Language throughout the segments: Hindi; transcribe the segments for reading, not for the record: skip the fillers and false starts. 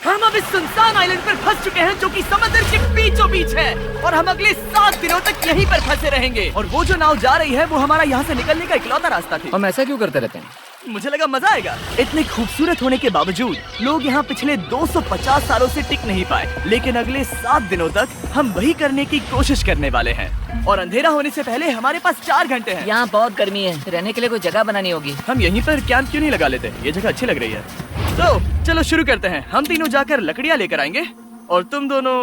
हम अब इस सुनसान आइलैंड पर फंस चुके हैं जो कि समंदर के बीचों बीच है और हम अगले 7 दिनों तक यहीं पर फंसे रहेंगे। और वो जो नाव जा रही है वो हमारा यहाँ से निकलने का इकलौता रास्ता थी। हम ऐसा क्यों करते रहते हैं? मुझे लगा मजा आएगा। इतने खूबसूरत होने के बावजूद लोग यहाँ पिछले 250 सालों से टिक नहीं पाए, लेकिन अगले 7 दिनों तक हम वही करने की कोशिश करने वाले हैं। और अंधेरा होने से पहले हमारे पास 4 घंटे हैं। यहाँ बहुत गर्मी है, रहने के लिए कोई जगह बनानी होगी। हम यहीं पर कैंप क्यों नहीं लगा लेते? ये जगह अच्छी लग रही है। तो चलो शुरू करते हैं। हम तीनों जाकर लकड़ियाँ लेकर आएंगे और तुम दोनों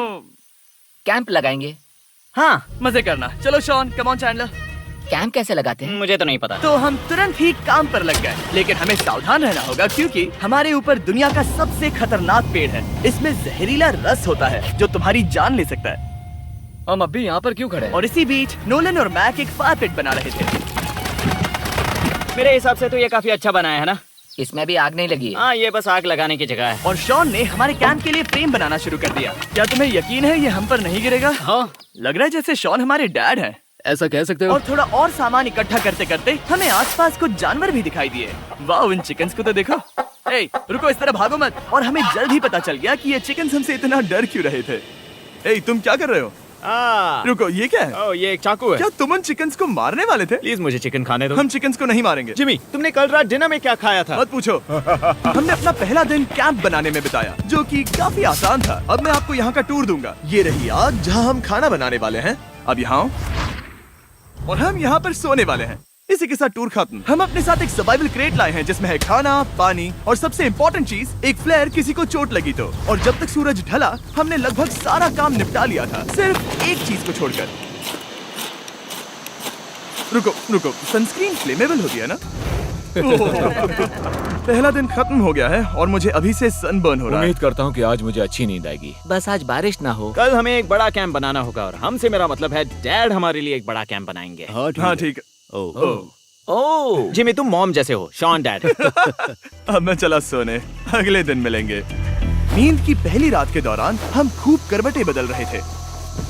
कैंप लगाएंगे। हाँ, मजे करना। चलो Shawn, come on Chandler. Camp कैसे लगाते हैं? मुझे तो नहीं पता। तो हम तुरंत ही काम पर लग गए, लेकिन हमें सावधान रहना होगा क्योंकि हमारे ऊपर दुनिया का सबसे खतरनाक पेड़ है। इसमें जहरीला रस होता है जो तुम्हारी जान ले सकता है। हम अभी यहाँ पर क्यों खड़े हैं? और इसी बीच नोलन और मैक एक फायर पिट बना रहे थे। मेरे हिसाब से तो ये काफी अच्छा बनाया है ना? इसमें भी आग नहीं लगी है। हाँ, ये बस आग लगाने की जगह है। और शॉन ने हमारे कैंप के लिए फ्रेम बनाना शुरू कर दिया। क्या तुम्हें यकीन है ये हम पर नहीं गिरेगा? हाँ, लग रहा है जैसे शॉन हमारे डैड हैं। ऐसा कह सकते हो। और थोड़ा और सामान इकट्ठा करते करते हमें आसपास कुछ जानवर भी दिखाई दिए। वाह, इन चिकन्स को तो देखो। ए, रुको, इस तरह भागो मत। और हमें जल्द ही पता चल गया कि ये चिकन्स हमसे इतना डर क्यों रहे थे। ए, तुम क्या कर रहे हो? रुको, ये क्या है? ओह, ये एक चाकू है। क्या तुम उन चिकन्स को मारने वाले थे? प्लीज मुझे चिकन खाने दो। हम चिकन्स को नहीं मारेंगे। जिमी, तुमने कल रात डिनर में क्या खाया था? मत पूछो। हमने अपना पहला दिन कैंप बनाने में बिताया, जो कि काफी आसान था। अब मैं आपको यहाँ का टूर दूंगा। ये रही आग जहाँ हम खाना बनाने वाले हैं। अब यहाँ और हम यहाँ पर सोने वाले हैं। इसी के साथ टूर खत्म। हम अपने साथ एक सर्वाइवल क्रेट लाए हैं जिसमें है खाना, पानी और सबसे इम्पोर्टेंट चीज एक फ्लेयर, किसी को चोट लगी तो। और जब तक सूरज ढला हमने लगभग सारा काम निपटा लिया था, सिर्फ एक चीज को छोड़कर। रुको, सनस्क्रीन फ्लेमेबल होती है ना? पहला दिन खत्म हो गया है और मुझे अभी से सनबर्न हो रहा है। उम्मीद करता हूँ कि आज मुझे अच्छी नींद आएगी। बस आज बारिश ना हो। कल हमें एक बड़ा कैंप बनाना होगा और हमसे मेरा मतलब है डैड हमारे लिए एक बड़ा कैंप बनाएंगे। हाँ ठीक है। ओह, जिमी, तुम मॉम जैसे हो, शॉन डैड। अब मैं चला सोने, अगले दिन मिलेंगे। नींद की पहली रात के दौरान हम खूब करवटें बदल रहे थे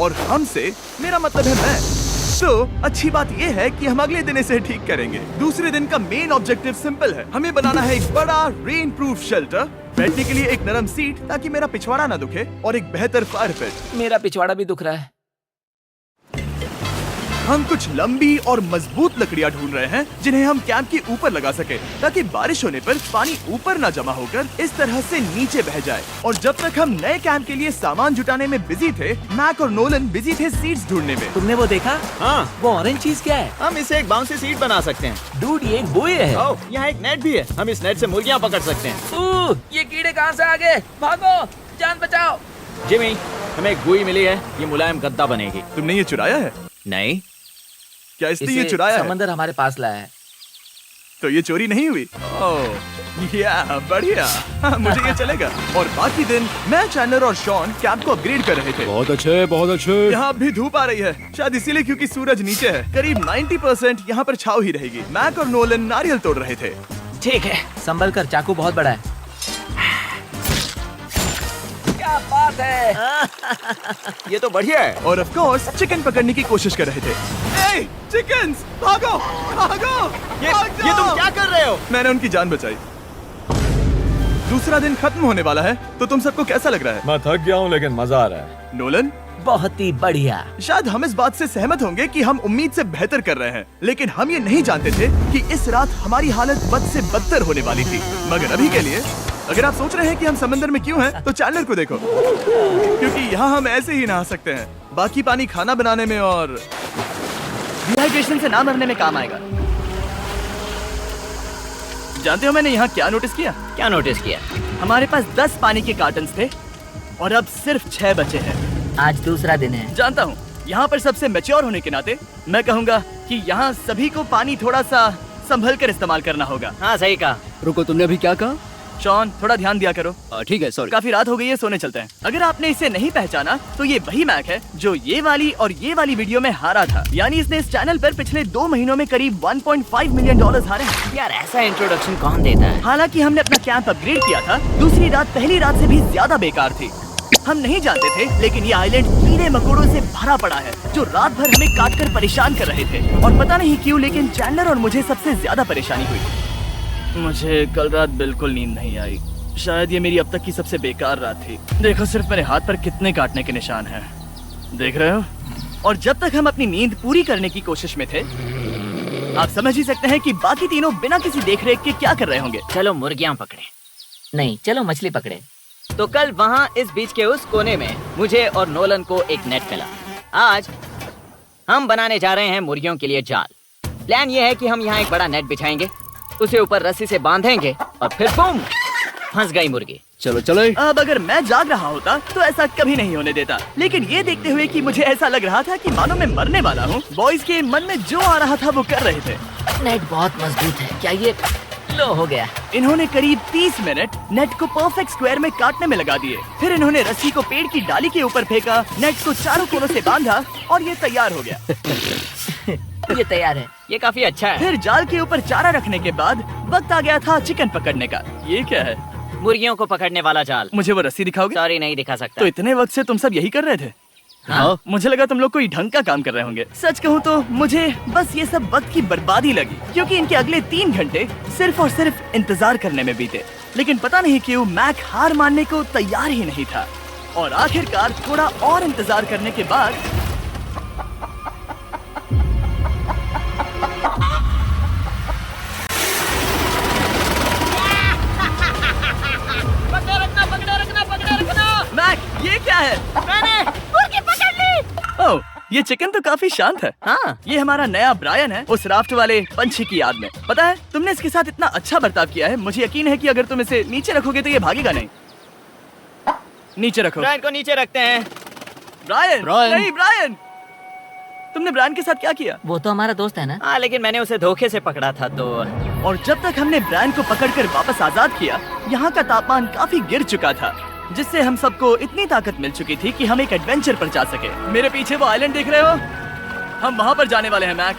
और हमसे मेरा मतलब है मैं। तो अच्छी बात यह है कि हम अगले दिन इसे ठीक करेंगे। दूसरे दिन का मेन ऑब्जेक्टिव सिंपल है। हमें बनाना है एक बड़ा रेन प्रूफ शेल्टर, बैठने के लिए एक नरम सीट ताकि मेरा पिछवाड़ा ना दुखे और एक बेहतर फायर पिट। मेरा पिछवाड़ा भी दुख रहा है। हम कुछ लंबी और मजबूत लकड़ियां ढूंढ रहे हैं जिन्हें हम कैंप के ऊपर लगा सके ताकि बारिश होने पर पानी ऊपर ना जमा होकर इस तरह से नीचे बह जाए। और जब तक हम नए कैंप के लिए सामान जुटाने में बिजी थे, मैक और नोलन बिजी थे सीड्स ढूंढने में। तुमने वो देखा? हाँ, वो ऑरेंज चीज क्या है? हम इसे एक बाउंसी सीट बना सकते हैं। डूड, ये एक बुए है। ओह, यहाँ एक नेट भी है। हम इस नेट से मुर्गियाँ पकड़ सकते हैं। ये कीड़े कहाँ से आ गए? भागो, जान बचाओ। जिमी, हमें एक बुई मिली है। ये मुलायम गद्दा बनेगी। तुमने ये चुराया है? नहीं, क्या इसने ये चुराया है? समंदर हमारे पास लाया है। तो ये चोरी नहीं हुई? ओह, या बढ़िया। हाँ, मुझे ये चलेगा। और बाकी दिन मैं, चैंडलर और शॉन कैंप को अपग्रेड कर रहे थे। बहुत अच्छे, बहुत अच्छे। यहाँ भी धूप आ रही है, शायद इसीलिए क्योंकि सूरज नीचे है। करीब 90% यहाँ पर छाव ही रहेगी। मैक और नोलन नारियल तोड़ रहे थे। ठीक है, संभल कर, चाकू बहुत बड़ा है। क्या बात है? ये तो बढ़िया है। और ऑफ कोर्स चिकन पकड़ने की कोशिश कर रहे थे। ए, चिकन्स, भागो, भागो, भाग ये तुम जाओ। क्या कर रहे हो? मैंने उनकी जान बचाई। दूसरा दिन खत्म होने वाला है, तो तुम सबको कैसा लग रहा है? मैं थक गया हूँ लेकिन मजा आ रहा है। नोलन, बहुत ही बढ़िया। शायद हम इस बात से सहमत होंगे कि हम उम्मीद से बेहतर कर रहे हैं, लेकिन हम ये नहीं जानते थे कि इस रात हमारी हालत बद से बदतर होने वाली थी। मगर अभी के लिए अगर आप सोच रहे हैं कि हम समंदर में क्यों हैं, तो चैंडलर को देखो, क्योंकि यहाँ हम ऐसे ही नहा सकते हैं। बाकी पानी खाना बनाने में और डिहाइड्रेशन से ना मरने में काम आएगा। जानते हो मैंने यहाँ क्या नोटिस किया? क्या नोटिस किया? हमारे पास 10 पानी के कार्टन्स थे और अब सिर्फ 6 बचे हैं। आज दूसरा दिन है। जानता हूँ, यहाँ पर सबसे मैच्योर होने के नाते मैं कहूँगा कि यहाँ सभी को पानी थोड़ा सा संभल कर इस्तेमाल करना होगा। हाँ, सही कहा। रुको, तुमने अभी क्या कहा? शॉन, थोड़ा ध्यान दिया करो। ठीक है, सॉरी। काफी रात हो गई है, सोने चलते हैं। अगर आपने इसे नहीं पहचाना तो ये वही मैक है जो ये वाली और ये वाली वीडियो में हारा था। यानी इसने इस चैनल पर पिछले 2 महीनों में करीब $1.5 मिलियन हारे हैं। यार, ऐसा इंट्रोडक्शन कौन देता है? हालांकि हमने अपना कैंप अपग्रेड किया था, दूसरी रात पहली रात से भी ज्यादा बेकार थी। हम नहीं जानते थे, लेकिन ये आइलैंड कीड़े मकोड़ों से भरा पड़ा है जो रात भर हमें काट कर परेशान कर रहे थे। और पता नहीं क्यों, लेकिन चैंडलर और मुझे सबसे ज्यादा परेशानी हुई। मुझे कल रात बिल्कुल नींद नहीं आई। शायद ये मेरी अब तक की सबसे बेकार रात थी। देखो सिर्फ मेरे हाथ पर कितने काटने के निशान हैं। देख रहे हो? और जब तक हम अपनी नींद पूरी करने की कोशिश में थे, आप समझ ही सकते हैं कि बाकी तीनों बिना किसी देखरेख के क्या कर रहे होंगे। चलो मुर्गियां पकड़े। नहीं, चलो मछली पकड़े। तो कल वहाँ इस बीच के उस कोने में मुझे और नोलन को एक नेट मिला। आज हम बनाने जा रहे हैं मुर्गियों के लिए जाल। प्लान ये है कि हम यहाँ एक बड़ा नेट बिछाएंगे, उसे ऊपर रस्सी से बांधेंगे और फिर बूम, फंस गई मुर्गी। चलो चलो। अब अगर मैं जाग रहा होता तो ऐसा कभी नहीं होने देता, लेकिन ये देखते हुए कि मुझे ऐसा लग रहा था कि मानो मैं मरने वाला हूँ, बॉयज के मन में जो आ रहा था वो कर रहे थे। नेट बहुत मजबूत है। क्या ये लो हो गया? इन्होंने करीब 30 मिनट नेट को परफेक्ट स्क्वायर में काटने में लगा दिए। फिर इन्होंने रस्सी को पेड़ की डाली के ऊपर फेंका, नेट को चारों कोनों से बांधा और ये तैयार हो गया। ये तैयार है। ये काफी अच्छा है। फिर जाल के ऊपर चारा रखने के बाद वक्त आ गया था चिकन पकड़ने का। ये क्या है? मुर्गियों को पकड़ने वाला जाल। मुझे वो रस्सी दिखाओगे? सॉरी, नहीं दिखा सकता। तो इतने वक्त से तुम सब यही कर रहे थे? हाँ। मुझे लगा तुम लोग कोई ढंग का काम कर रहे होंगे। सच कहूँ तो मुझे बस ये सब वक्त की बर्बादी लगी, क्योंकि इनके अगले 3 घंटे सिर्फ और सिर्फ इंतजार करने में बीते। लेकिन पता नहीं क्यों मैक हार मानने को तैयार ही नहीं था, और आखिरकार थोड़ा और इंतजार करने के बाद मैक, ये क्या है? मैंने मुर्गी पकड़ ली। ओह, ये चिकन तो काफी शांत है। हाँ। ये हमारा नया ब्रायन है, उस राफ्ट वाले पंछी की याद में। पता है, तुमने इसके साथ इतना अच्छा बर्ताव किया है, मुझे यकीन है कि अगर तुम इसे नीचे रखोगे तो ये भागेगा नहीं। नीचे रखो। ब्रायन को नीचे रखते हैं। Brian, Brian. नहीं ब्रायन। तुमने ब्रायन के साथ क्या किया? वो तो हमारा दोस्त है ना। हाँ, लेकिन मैंने उसे धोखे से पकड़ा था तो। और जब तक हमने ब्रायन को पकड़कर वापस आजाद किया, यहाँ का तापमान काफी गिर चुका था, जिससे हम सबको इतनी ताकत मिल चुकी थी कि हम एक एडवेंचर पर जा सके। मेरे पीछे वो आइलैंड देख रहे हो? हम वहाँ पर जाने वाले हैं मैक।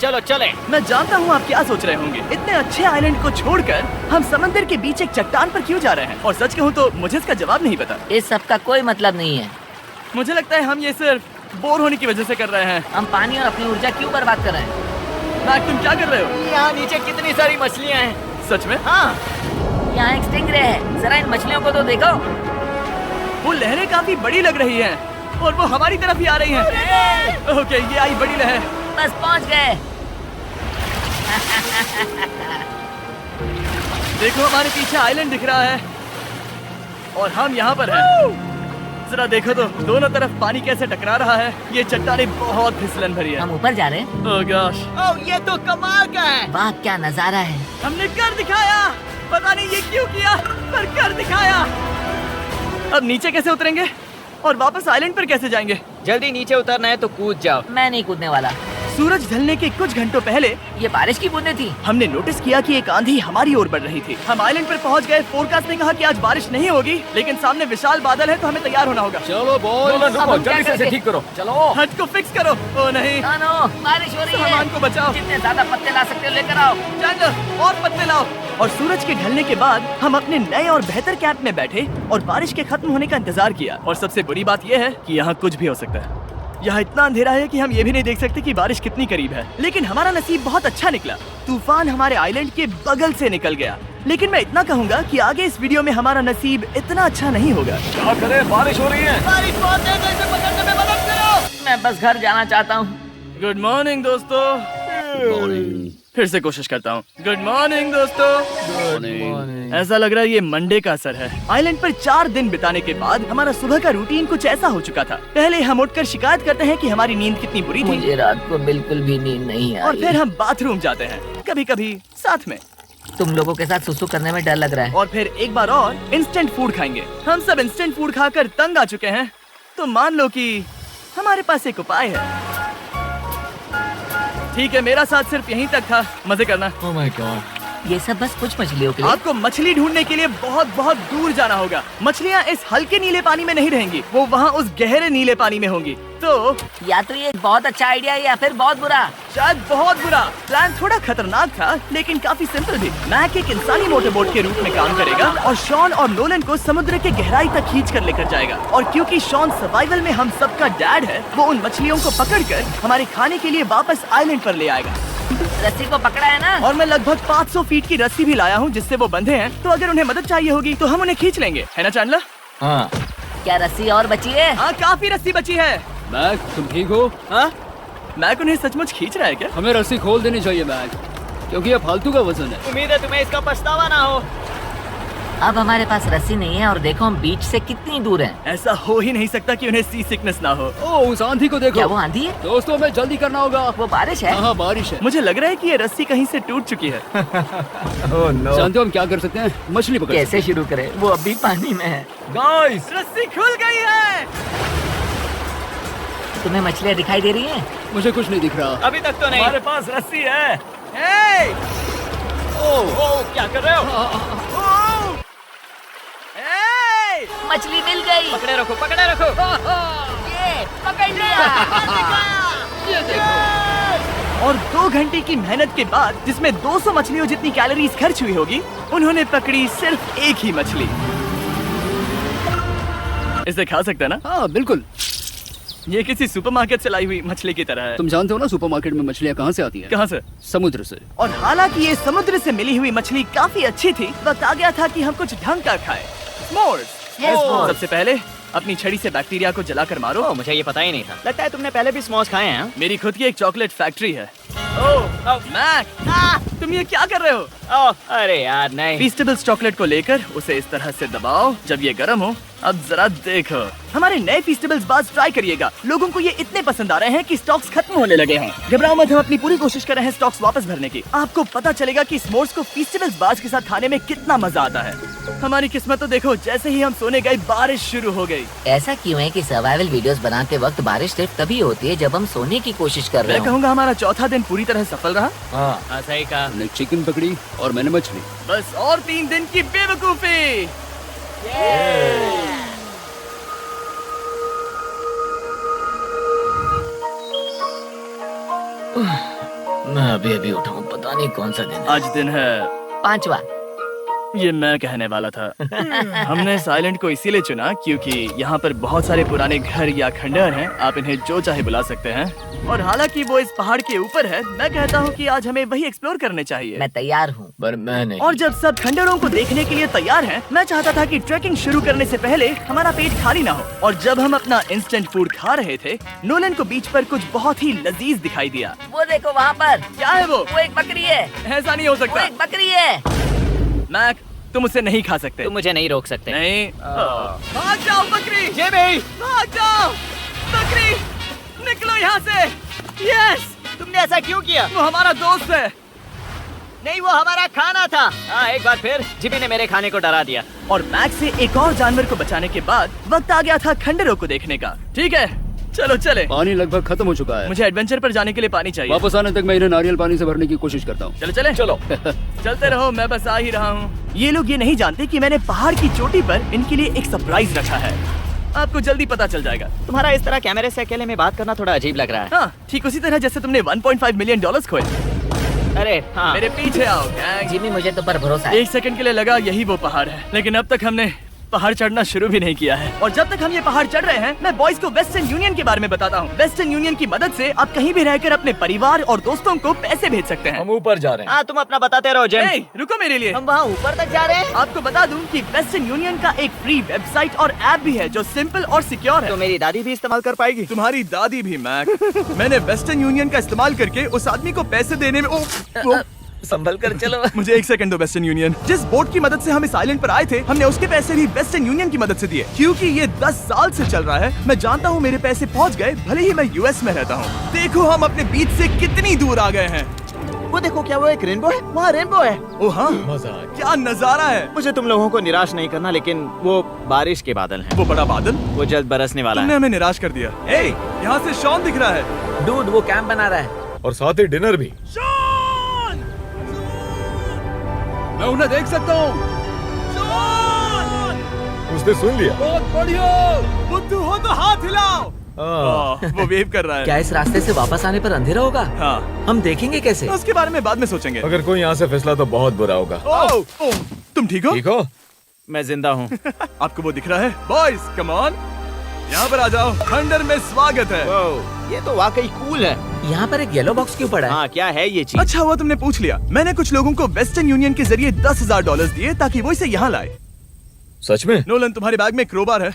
चलो चले। मैं जानता हूँ आप क्या सोच रहे होंगे, इतने अच्छे आइलैंड को छोड़कर हम समंदर के बीच एक चट्टान पर क्यों जा रहे हैं? और सच कहूँ तो मुझे इसका जवाब नहीं पता। इस सब का कोई मतलब नहीं है। मुझे लगता है हम ये सिर्फ बोर होने की वजह से कर रहे हैं। हम पानी और अपनी ऊर्जा क्यों बर्बाद कर रहे हैं? मैक, तुम क्या कर रहे हो? यहाँ नीचे कितनी सारी मछलियाँ हैं। सच में? हाँ। यहाँ एक स्टिंगरे है, जरा इन मछलियों को तो देखो। वो लहरें काफी बड़ी लग रही हैं और वो हमारी तरफ ही आ रही हैं। ओके, ये आई बड़ी लहर। बस पहुँच गए। देखो हमारे पीछे आइलैंड दिख रहा है और हम यहाँ पर हैं। जरा देखो तो दोनों तरफ पानी कैसे टकरा रहा है। ये चट्टानें बहुत फिसलन भरी है। हम ऊपर जा रहे हैं। ओह गॉश, ओह, ये तो कमाल का है। वाह, क्या नजारा है। हमने कर दिखाया। पता नहीं ये क्यों किया, पर कर दिखाया। अब नीचे कैसे उतरेंगे और वापस आइलैंड पर कैसे जाएंगे? जल्दी नीचे उतरना है तो कूद जाओ। मैं नहीं कूदने वाला। सूरज ढलने के कुछ घंटों पहले ये बारिश की बूंदें थी। हमने नोटिस किया कि एक आंधी हमारी ओर बढ़ रही थी। हम आइलैंड पर पहुंच गए। फोरकास्ट ने कहा कि आज बारिश नहीं होगी, लेकिन सामने विशाल बादल है तो हमें तैयार होना होगा। चलो बॉल, अब हम क्या जल्दी से इसे करेंगे? ठीक करो। चलो। हट को फिक्स करो। ओ नहीं, नो, बारिश हो रही है। सामान को बचाओ। जितने ज्यादा पत्ते ला सकते हो लेकर आओ। चैंडलर, और पत्ते लाओ। और सूरज के ढलने के बाद हम अपने नए और बेहतर कैंप में बैठे और बारिश के खत्म होने का इंतजार किया। और सबसे बुरी बात यह है कि यहाँ कुछ भी हो सकता है। यहाँ इतना अंधेरा है कि हम ये भी नहीं देख सकते कि बारिश कितनी करीब है। लेकिन हमारा नसीब बहुत अच्छा निकला। तूफान हमारे आइलैंड के बगल से निकल गया। लेकिन मैं इतना कहूँगा कि आगे इस वीडियो में हमारा नसीब इतना अच्छा नहीं होगा। क्या करें, बारिश हो रही है। बारिश बहुत तेज है, इसे पकड़ने में मदद करो। मैं बस घर जाना चाहता हूँ। गुड मॉर्निंग दोस्तों। फिर से कोशिश करता हूँ। गुड मॉर्निंग दोस्तों। ऐसा लग रहा है ये मंडे का असर है। आइलैंड पर 4 दिन बिताने के बाद हमारा सुबह का रूटीन कुछ ऐसा हो चुका था। पहले हम उठकर शिकायत करते हैं कि हमारी नींद कितनी बुरी थी, मुझे रात को बिल्कुल भी नींद नहीं और आई। फिर हम बाथरूम जाते हैं, कभी कभी साथ में, तुम लोगों के साथ सुसु करने में डर लग रहा है। और फिर एक बार और इंस्टेंट फूड खाएंगे। हम सब इंस्टेंट फूड खाकर तंग आ चुके हैं, तो मान लो कि हमारे पास एक उपाय है। ठीक है, मेरा साथ सिर्फ यहीं तक था। मजे करना। Oh my God. ये सब बस कुछ मछलियों के लिए। आपको मछली ढूंढने के लिए बहुत बहुत दूर जाना होगा। मछलियाँ इस हल्के नीले पानी में नहीं रहेंगी, वो वहाँ उस गहरे नीले पानी में होंगी। तो या तो ये एक बहुत अच्छा आइडिया है या फिर बहुत बुरा। शायद बहुत बुरा। प्लान थोड़ा खतरनाक था, लेकिन काफी सिंपल भी। मैक एक इंसानी मोटरबोट के रूप में काम करेगा और शॉन और नोलन को समुद्र के गहराई तक खींच कर लेकर जाएगा। और क्योंकि शॉन सर्वाइवल में हम सबका डैड है, वो उन मछलियों को पकड़कर हमारे खाने के लिए वापस आइलैंड पर ले आएगा। रस्सी को पकड़ा है ना? और मैं लगभग 500 फीट की रस्सी भी लाया हूँ जिससे वो बंधे हैं, तो अगर उन्हें मदद चाहिए होगी तो हम उन्हें खींच लेंगे, है ना चैंडलर? हाँ। क्या रस्सी और बची है? हाँ, काफी रस्सी बची है। मैक, तुम ठीक हो? हाँ, मैक उन्हें सचमुच खींच रहा है क्या? हमें रस्सी खोल देनी चाहिए मैक, क्योंकि ये फालतू का वजन है। उम्मीद है तुम्हें इसका पछतावा ना हो। अब हमारे पास रस्सी नहीं है और देखो हम बीच से कितनी दूर हैं। ऐसा हो ही नहीं सकता कि उन्हें सी सिकनेस ना हो। ओह, उस आंधी को देखो। क्या वो आंधी है? दोस्तों, हमें जल्दी करना होगा। वो बारिश है? हाँ, बारिश है। मुझे लग रहा है कि ये रस्सी कहीं से टूट चुकी है। Oh no. जानते हो हम क्या कर सकते हैं? मछली पकड़। कैसे शुरू करें? वो अभी पानी में है। गाइस, रस्सी खुल गई है। तुम्हें मछलियाँ दिखाई दे रही हैं? मुझे कुछ नहीं दिख रहा। अभी तक तो नहीं। हमारे पास रस्सी है। हे! ओह, क्या कर रहे हो? ओह! हे! मछली मिल गई। पकड़े रखो, पकड़े रखो। ये पकड़ लिया। ये देखो। और 2 घंटे की मेहनत के बाद, जिसमें 200 मछलियों जितनी कैलोरीज खर्च हुई होगी, उन्होंने पकड़ी सिर्फ एक ही मछली। इसे खा सकते हैं ना? हाँ, बिल्कुल। ये किसी सुपरमार्केट से लाई हुई मछली की तरह है। तुम जानते हो ना सुपरमार्केट में मछलियाँ कहाँ से आती हैं? कहाँ से? समुद्र से। और हालांकि ये समुद्र से मिली हुई मछली काफी अच्छी थी, वक्त आ गया था कि हम कुछ ढंग का खाएं। S'mores। S'mores। सबसे पहले अपनी छड़ी से बैक्टीरिया को जलाकर मारो। ओह, मुझे ये पता ही नहीं था। लगता है तुमने पहले भी स्मोस खाए हैं। मेरी खुद की एक चॉकलेट फैक्ट्री है। ओह मैक, तुम ये क्या कर रहे हो? ओह, अरे यार नहीं। फीस्टेबल्स चॉकलेट को लेकर उसे इस तरह से दबाओ। जब ये गर्म हो, अब जरा देखो। हमारे नए फीस्टेबल्स बार्स ट्राई करिएगा। लोगों को ये इतने पसंद आ रहे हैं कि स्टॉक्स खत्म होने लगे हैं। घबराओ मत, हम अपनी पूरी कोशिश कर रहे हैं स्टॉक्स वापस भरने की। आपको पता चलेगा कि स्मोर्स को फीस्टेबल्स बार्स के साथ खाने में कितना मजा आता है। हमारी किस्मत तो देखो, जैसे ही हम सोने गए बारिश शुरू हो गई। ऐसा क्यों है कि सर्वाइवल वीडियोस बनाते वक्त बारिश सिर्फ तभी होती है जब हम सोने की कोशिश कर रहे मैं हो? कहूँगा हमारा चौथा दिन पूरी तरह सफल रहा। हाँ, सही कहा। हमने चिकन पकड़ी और मैंने मछली। बस और 3 दिन की बेवकूफी। मैं अभी उठा हूँ, पता नहीं कौन सा दिन है। आज दिन है 5वां। ये मैं कहने वाला था। हमने साइलेंट को इसीलिए चुना क्योंकि यहाँ पर बहुत सारे पुराने घर या खंडहर हैं। आप इन्हें जो चाहे बुला सकते हैं। और हालांकि वो इस पहाड़ के ऊपर है, मैं कहता हूँ कि आज हमें वही एक्सप्लोर करने चाहिए। मैं तैयार हूँ। पर मैं नहीं। और जब सब खंडहरों को देखने के लिए तैयार हैं, मैं चाहता था कि ट्रैकिंग शुरू करने से पहले हमारा पेट खाली ना हो। और जब हम अपना इंस्टेंट फूड खा रहे थे, नोलन को बीच पर कुछ बहुत ही लजीज दिखाई दिया। वो देखो वहाँ पर। क्या है वो? वो एक बकरी है। ऐसा नहीं हो वो सकता। एक बकरी है। मैक, तुम उसे नहीं खा सकते। तुम मुझे नहीं रोक सकते। नहीं। भाग जाओ बकरी। ये भी। भाग जाओ बकरी, निकलो यहाँ से। यस, तुमने ऐसा क्यों किया? वो हमारा दोस्त है। नहीं, वो हमारा खाना था। हाँ, एक बार फिर जिमी ने मेरे खाने को डरा दिया। और मैक से एक और जानवर को बचाने के बाद वक्त आ गया था खंडहरों को देखने का। ठीक है, चलो चले। पानी लगभग खत्म हो चुका है। मुझे एडवेंचर पर जाने के लिए पानी चाहिए। वापस आने तक मैं इन्हें नारियल पानी से भरने की कोशिश करता हूँ। चलो चले। चलो चलते रहो, मैं बस आ ही रहा हूँ। ये लोग ये नहीं जानते कि मैंने पहाड़ की चोटी पर इनके लिए एक सरप्राइज रखा है। आपको जल्दी पता चल जाएगा। तुम्हारा इस तरह कैमरे से अकेले में बात करना थोड़ा अजीब लग रहा है। हाँ, ठीक उसी तरह जैसे तुमने $1.5 मिलियन खोए। अरे हाँ। मेरे पीछे आओ गैंग। जिमी, मुझे तो पर भरोसा है। 1 सेकंड के लिए लगा यही वो पहाड़ है, लेकिन अब तक हमने पहाड़ चढ़ना शुरू भी नहीं किया है। और जब तक हम ये पहाड़ चढ़ रहे हैं, मैं बॉयज को वेस्टर्न यूनियन के बारे में बताता हूँ। वेस्टर्न यूनियन की मदद से आप कहीं भी रहकर अपने परिवार और दोस्तों को पैसे भेज सकते हैं। हम ऊपर जा रहे हैं। हाँ, तुम अपना बताते रहो जेम। ए, रुको मेरे लिए। हम वहाँ ऊपर तक जा रहे हैं। आपको बता दूं कि वेस्टर्न यूनियन का एक फ्री वेबसाइट और ऐप भी है जो सिंपल और सिक्योर है। तो मेरी दादी भी इस्तेमाल कर पाएगी। तुम्हारी दादी भी मैक। मैंने वेस्टर्न यूनियन का इस्तेमाल करके उस आदमी को पैसे देने में संभल कर चलो। मुझे 1 सेकंड दो। वेस्टर्न यूनियन, जिस बोट की मदद से हम इस आइलैंड पर आए थे, हमने उसके पैसे भी वेस्टर्न यूनियन की मदद से दिए। क्योंकि ये 10 साल से चल रहा है, मैं जानता हूँ मेरे पैसे पहुँच गए, भले ही मैं यूएस में रहता हूँ। देखो हम अपने बीच से कितनी दूर आ गए हैं। वो देखो, क्या वो एक रेनबो है? वहाँ रेनबो है। ओ हाँ, मजा आ गया। क्या नजारा है। मुझे तुम लोगों को निराश नहीं करना, लेकिन वो बारिश के बादल हैं। वो बड़ा बादल, वो जल्द बरसने वाला तुमने है। हमें निराश कर दिया। ए, यहाँ से शॉन दिख रहा है। डूड, वो कैंप बना रहा है। और साथ ही डिनर भी। शॉन! मैं उन्हें देख सकता हूँ। शॉन! उसने सुन लिया। बहुत बढ़िया। बुद्धू हो तो हाथ हिलाओ। हाँ। वो वेव कर रहा है। क्या इस रास्ते से वापस आने पर अंधेरा होगा? हाँ, हम देखेंगे कैसे? उसके बारे में बाद में सोचेंगे। अगर कोई यहाँ से फिसला तो बहुत बुरा होगा। ओह, तुम ठीक हो? ठीक हो? मैं जिंदा हूँ। आपको वो दिख रहा है? Boys, come on. यहाँ पर आ जाओ, खंडर में स्वागत है। ये तो वाकई कूल है। यहाँ पर एक येलो बॉक्स क्यों पड़ा है? हाँ, क्या है ये चीज? अच्छा हुआ तुमने पूछ लिया। मैंने कुछ लोगों को वेस्टर्न यूनियन के जरिए $10,000 दिए ताकि वो इसे यहाँ लाए। सच में? नोलन, तुम्हारे बैग में क्रोबार है।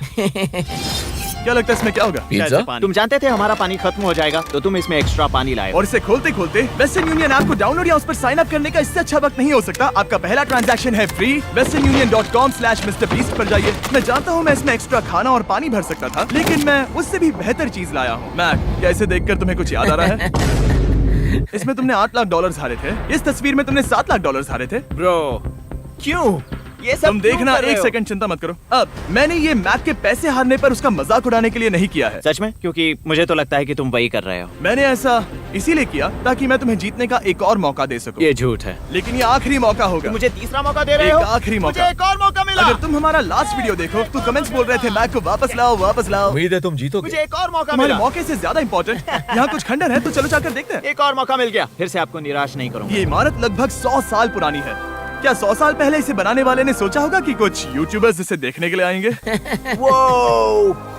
क्या लगता है इसमें क्या होगा? पिज्जा? तुम जानते थे हमारा पानी खत्म हो जाएगा, तो तुम इसमें एक्स्ट्रा पानी लाए। और इसे खोलते खोलते वेस्टर्न यूनियन ऐप को डाउनलोड या उस पर साइन अप करने का इससे अच्छा वक्त नहीं हो सकता। आपका पहला ट्रांजैक्शन है फ्री। westernunion.com/MrBeast पर जाइए। मैं जानता हूँ मैं इसमें एक्स्ट्रा खाना और पानी भर सकता था, लेकिन मैं उससे भी बेहतर चीज लाया हूँ। मैक, क्या इसे देखकर तुम्हें कुछ याद आ रहा है? इसमें तुमने $8 लाख हारे थे। इस तस्वीर में तुमने $7 लाख हारे थे। ब्रो, क्यों? ये सब तुम देखना, क्यों कर रहे एक हो? सेकंड चिंता मत करो। अब मैंने ये मैक के पैसे हारने पर उसका मजाक उड़ाने के लिए नहीं किया है। सच में? क्योंकि मुझे तो लगता है कि तुम वही कर रहे हो। मैंने ऐसा इसीलिए किया ताकि मैं तुम्हें जीतने का एक और मौका दे सकूं। ये झूठ है। लेकिन ये आखिरी मौका होगा। मुझे तीसरा मौका दे रहे एक हो? आखिरी मौका। मुझे एक और मौका मिला। अगर तुम हमारा लास्ट वीडियो देखो तो कमेंट्स बोल रहे थे मैक को वापस लाओ, वापस लाओ। उम्मीद है तुम जीतोगे। मुझे एक और मौका तुम्हारे मिला। मौके से ज्यादा इम्पोर्टेंट यहाँ कुछ खंडर है, तो चलो जाकर देखते हैं। एक और मौका मिल गया। फिर से आपको निराश नहीं करूंगा। ये इमारत लगभग 100 साल पुरानी है। क्या 100 साल पहले इसे बनाने वाले ने सोचा होगा कि कुछ यूट्यूबर्स इसे देखने के लिए आएंगे?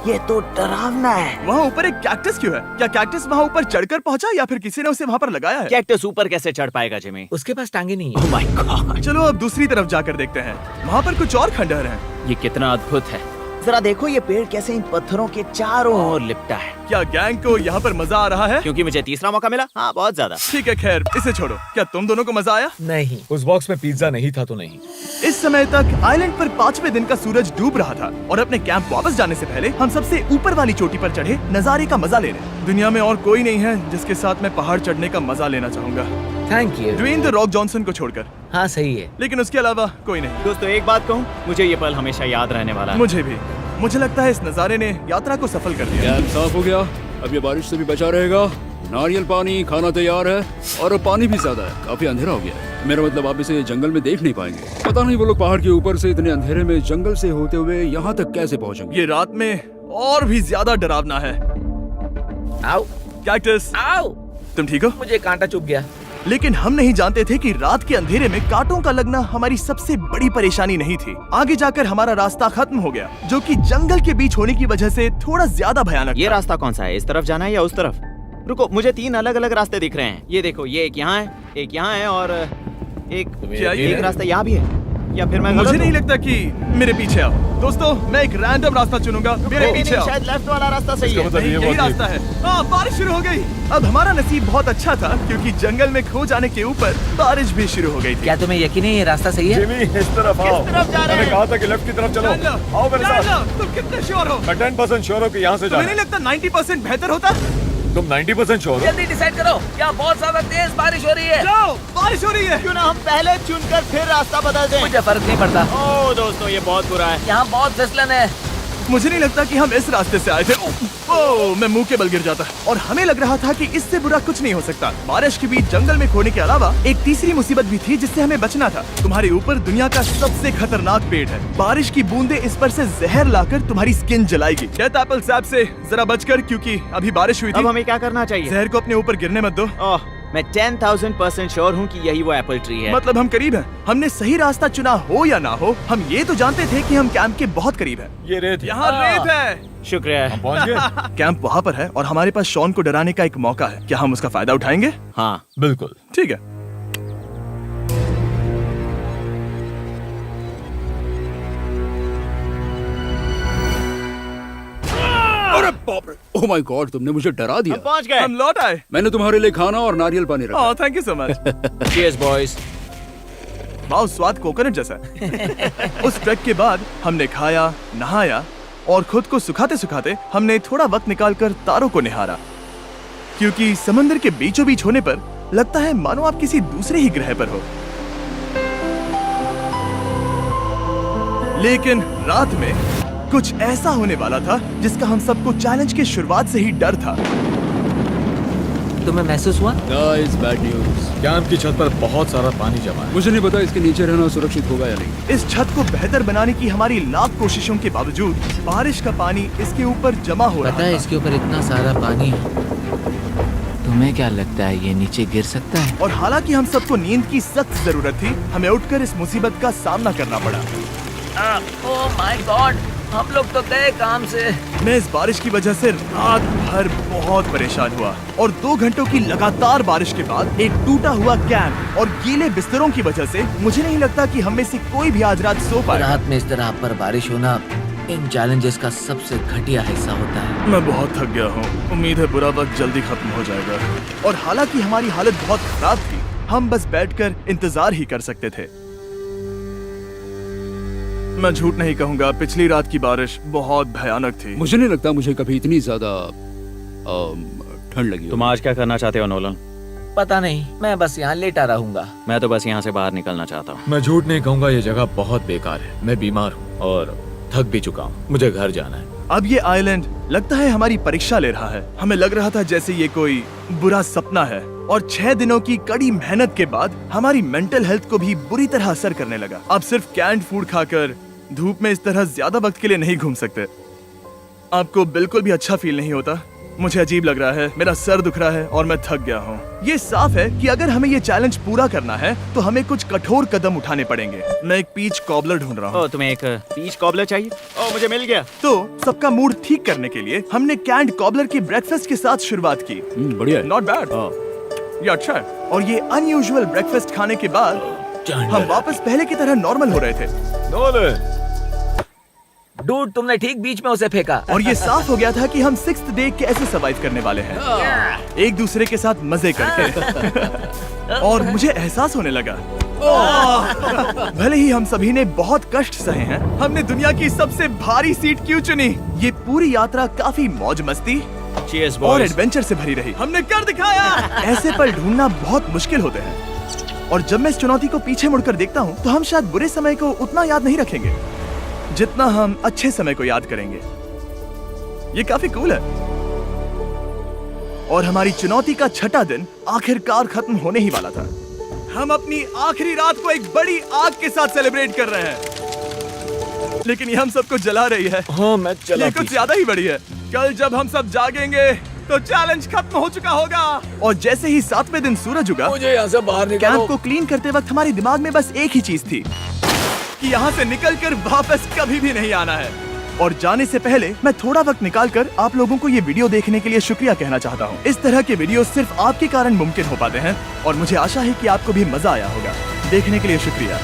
ये तो डरावना है। वहाँ ऊपर एक कैक्टस क्यों है? क्या कैक्टस वहाँ ऊपर चढ़कर पहुँचा या फिर किसी ने उसे वहाँ पर लगाया है? कैक्टस ऊपर कैसे चढ़ पाएगा जिमी? उसके पास टांगे नहीं है। ओह माय गॉड, चलो अब दूसरी तरफ जाकर देखते हैं। वहाँ पर कुछ और खंडहर हैं। ये कितना अद्भुत है। जरा देखो ये पेड़ कैसे इन पत्थरों के चारों ओर लिपटा है। क्या गैंग को यहाँ पर मजा आ रहा है? क्योंकि मुझे तीसरा मौका मिला। हाँ, बहुत ज्यादा। ठीक है, खैर इसे छोड़ो। क्या तुम दोनों को मजा आया? नहीं। उस बॉक्स में पिज्जा नहीं था तो नहीं। इस समय तक आइलैंड पर 5वें दिन का सूरज डूब रहा था और अपने कैंप वापस जाने से पहले हम सबसे ऊपर वाली चोटी पर चढ़े नजारे का मजा ले रहे। दुनिया में और कोई नहीं है जिसके साथ मैं पहाड़ चढ़ने का मजा लेना चाहूंगा, thank you. Dwayne the Rock Johnson को छोड़कर। हाँ सही है। लेकिन उसके अलावा कोई नहीं। दोस्तों, एक बात कहूँ, मुझे ये पल हमेशा याद रहने वाला है। मुझे भी। मुझे लगता है इस नजारे ने यात्रा को सफल कर दिया। कैंप साफ हो गया, अब ये बारिश से भी बचा रहेगा। नारियल पानी, खाना तैयार है और अब पानी भी ज्यादा है। काफी अंधेरा हो गया है। मेरा मतलब आप इसे जंगल में देख नहीं पाएंगे। पता नहीं वो लोग पहाड़ के ऊपर से इतने अंधेरे में जंगल से होते हुए यहाँ तक कैसे पहुँचेंगे। ये रात में और भी ज्यादा डरावना है। आओ कैक्टस, आओ। तुम ठीक हो? मुझे कांटा चुभ गया। लेकिन हम नहीं जानते थे कि रात के अंधेरे में कांटों का लगना हमारी सबसे बड़ी परेशानी नहीं थी। आगे जाकर हमारा रास्ता खत्म हो गया, जो कि जंगल के बीच होने की वजह से थोड़ा ज्यादा भयानक ये था। रास्ता कौन सा है? इस तरफ जाना है या उस तरफ? रुको, मुझे 3 अलग अलग रास्ते दिख रहे हैं। ये देखो, ये एक यहाँ है, एक यहाँ है और क्या ये एक है? रास्ता यहाँ भी है। या फिर मैं मुझे गलत नहीं हूँ? लगता कि मेरे पीछे आओ। दोस्तों, मैं एक रैंडम रास्ता चुनूंगा, मेरे नहीं, पीछे नहीं, आओ। शायद लेफ्ट वाला रास्ता सही है। मतलब नहीं, ये यही बहुत रास्ता है। हाँ, बारिश शुरू हो गई। अब हमारा नसीब बहुत अच्छा था क्योंकि जंगल में खो जाने के ऊपर बारिश भी शुरू हो गई थी। क्या तुम्हें यकीन है ये रास्ता सही है? जिमी, इस तरफ आओ। तरफ जा रहे मैंने हैं? कहा था कि लेफ्ट की तरफ चलो। जान लो, आओ मेरे जान साथ। लो, तुम कितने श्योर हो? मैं 10% श्योर हूँ कि यहाँ से तुम्हें जाना नहीं लगता 90% बेहतर होता? तुम 90% श्योर हो? जल्दी डिसाइड करो। क्या बहुत ज्यादा तेज बारिश हो रही है? जाओ, बारिश हो रही है। क्यों ना हम पहले चुनकर फिर रास्ता बदल दें? मुझे फर्क नहीं पड़ता। ओह दोस्तों, ये बहुत बुरा है। यहाँ बहुत फिसलन है। मुझे नहीं लगता कि हम इस रास्ते से आए थे। ओह, मैं मुंह के बल गिर जाता। और हमें लग रहा था कि इससे बुरा कुछ नहीं हो सकता। बारिश के बीच जंगल में खोने के अलावा एक तीसरी मुसीबत भी थी जिससे हमें बचना था। तुम्हारे ऊपर दुनिया का सबसे खतरनाक पेड़ है। बारिश की बूंदें इस पर से जहर लाकर तुम्हारी स्किन जलाएगी। डेथ एप्पल सैप से जरा बचकर, क्योंकि अभी बारिश हुई अब थी। हमें क्या करना चाहिए? जहर को अपने ऊपर गिरने मत दो। ओह, मैं 10,000% श्योर हूँ कि यही वो एप्पल ट्री है। मतलब हम करीब हैं। हमने सही रास्ता चुना हो या ना हो, हम ये तो जानते थे कि हम कैंप के बहुत करीब हैं। ये रेत है। यहाँ रेत है। शुक्रिया। हम पहुँच गए। कैंप वहाँ पर है और हमारे पास शॉन को डराने का एक मौका है। क्या हम उसका फायदा उठाएंगे? हाँ, बिल्कुल। ठीक है। अरे बाप रे, ओह माय गॉड, तुमने मुझे डरा दिया। हम पहुँच गए। हम लौट आए। मैंने तुम्हारे लिए खाना और नारियल पानी रखा। Oh, thank you so much. Cheers, boys। वाह, स्वाद कोकोनट जैसा है। उस ट्रैक के बाद हमने खाया, नहाया और खुद को सुखाते सुखाते हमने थोड़ा वक्त निकालकर तारों को निहारा, क्योंकि समंदर के बीचों बीच होने पर लगता है मानो आप किसी दूसरे ही ग्रह पर हो। लेकिन रात में कुछ ऐसा होने वाला था जिसका हम सबको चैलेंज के शुरुआत से ही डर था। तुम्हें महसूस हुआ? Guys, bad news. कैंप की छत पर बहुत सारा पानी जमा है। मुझे नहीं पता इसके नीचे रहना सुरक्षित होगा या नहीं। इस छत को बेहतर बनाने की हमारी लाख कोशिशों के बावजूद बारिश का पानी इसके ऊपर जमा हो रहा पता है था। इसके ऊपर इतना सारा पानी है। तुम्हें क्या लगता है ये नीचे गिर सकता है? और हालांकि हम सबको नींद की सख्त जरूरत थी, हमें उठकर इस मुसीबत का सामना करना पड़ा। ओह माय गॉड, हम लोग तो गए काम से। मैं इस बारिश की वजह से रात भर बहुत परेशान हुआ और 2 घंटों की लगातार बारिश के बाद एक टूटा हुआ कैंप और गीले बिस्तरों की वजह से मुझे नहीं लगता कि हम में से कोई भी आज रात सो पाएगा। रात में इस तरह पर बारिश होना इन चैलेंजेस का सबसे घटिया हिस्सा होता है। मैं बहुत थक गया हूँ। उम्मीद है बुरा वक्त जल्दी खत्म हो जाएगा। और हालांकि हमारी हालत बहुत खराब थी, हम बस बैठकर इंतजार ही कर सकते थे। मैं झूठ नहीं कहूँगा, पिछली रात की बारिश बहुत भयानक थी। मुझे नहीं लगता मुझे कभी इतनी ज्यादा ठंड लगी हो। तुम आज क्या करना चाहते हो नोलन? पता नहीं, मैं बस यहाँ लेटा रहूंगा। मैं तो बस यहाँ से बाहर निकलना चाहता हूँ। मैं झूठ नहीं कहूंगा, ये जगह बहुत बेकार है। मैं बीमार हूँ और थक भी चुका हूँ। मुझे घर जाना है। अब ये आइलैंड लगता है हमारी परीक्षा ले रहा है। हमें लग रहा था जैसे ये कोई बुरा सपना है और 6 दिनों की कड़ी मेहनत के बाद हमारी मेंटल हेल्थ को भी बुरी तरह असर करने लगा। अब सिर्फ कैंड फूड खाकर धूप में इस तरह ज्यादा वक्त के लिए नहीं घूम सकते। आपको बिल्कुल भी अच्छा फील नहीं होता? मुझे अजीब लग रहा है, मेरा सर दुख रहा है और मैं थक गया हूँ। ये साफ है कि अगर हमें ये चैलेंज पूरा करना है तो हमें कुछ कठोर कदम उठाने पड़ेंगे। मैं एक पीच कॉबलर ढूंढ रहा हूँ। तुम्हें एक पीच कॉबलर चाहिए? मुझे मिल गया। तो सबका मूड ठीक करने के लिए हमने कैंड कॉबलर के ब्रेकफास्ट के साथ शुरुआत की। बढ़िया है। नॉट बैड, ये अच्छा है। और ये अनयूजुअल ब्रेकफास्ट खाने के बाद हम वापस पहले की तरह नॉर्मल हो रहे थे। नोलन, डूड, तुमने ठीक बीच में उसे फेंका। और ये साफ हो गया था कि हम 6th डे कैसे सर्वाइव करने वाले हैं, एक दूसरे के साथ मजे करके। और मुझे एहसास होने लगा, भले ही हम सभी ने बहुत कष्ट सहे हैं, हमने दुनिया की सबसे भारी सीट क्यों चुनी? ये पूरी यात्रा काफी मौज मस्ती Cheers, और boys. एडवेंचर से भरी रही। हमने कर दिखाया। ऐसे पल ढूंढना बहुत मुश्किल होते हैं और जब मैं इस चुनौती को पीछे मुड़कर देखता हूँ तो हम शायद बुरे समय को उतना याद नहीं रखेंगे जितना हम अच्छे समय को याद करेंगे। ये काफी कूल है। और हमारी चुनौती का 6ठा दिन आखिरकार खत्म होने ही वाला था। हम अपनी आखिरी रात को एक बड़ी आग के साथ सेलिब्रेट कर रहे हैं, लेकिन ये हम सबको जला रही है। हाँ मैं चला। ये कुछ ज्यादा ही बड़ी है। कल जब हम सब जागेंगे तो चैलेंज खत्म हो चुका होगा। और जैसे ही 7वें दिन सूरज उगा, मुझे यहाँ से बाहर कैंप निकालो। को क्लीन करते वक्त हमारे दिमाग में बस एक ही चीज थी कि यहाँ से निकलकर वापस कभी भी नहीं आना है। और जाने से पहले मैं थोड़ा वक्त निकालकर आप लोगों को ये वीडियो देखने के लिए शुक्रिया कहना चाहता हूँ। इस तरह के वीडियो सिर्फ आपके कारण मुमकिन हो पाते हैं और मुझे आशा है कि आपको भी मजा आया होगा। देखने के लिए शुक्रिया।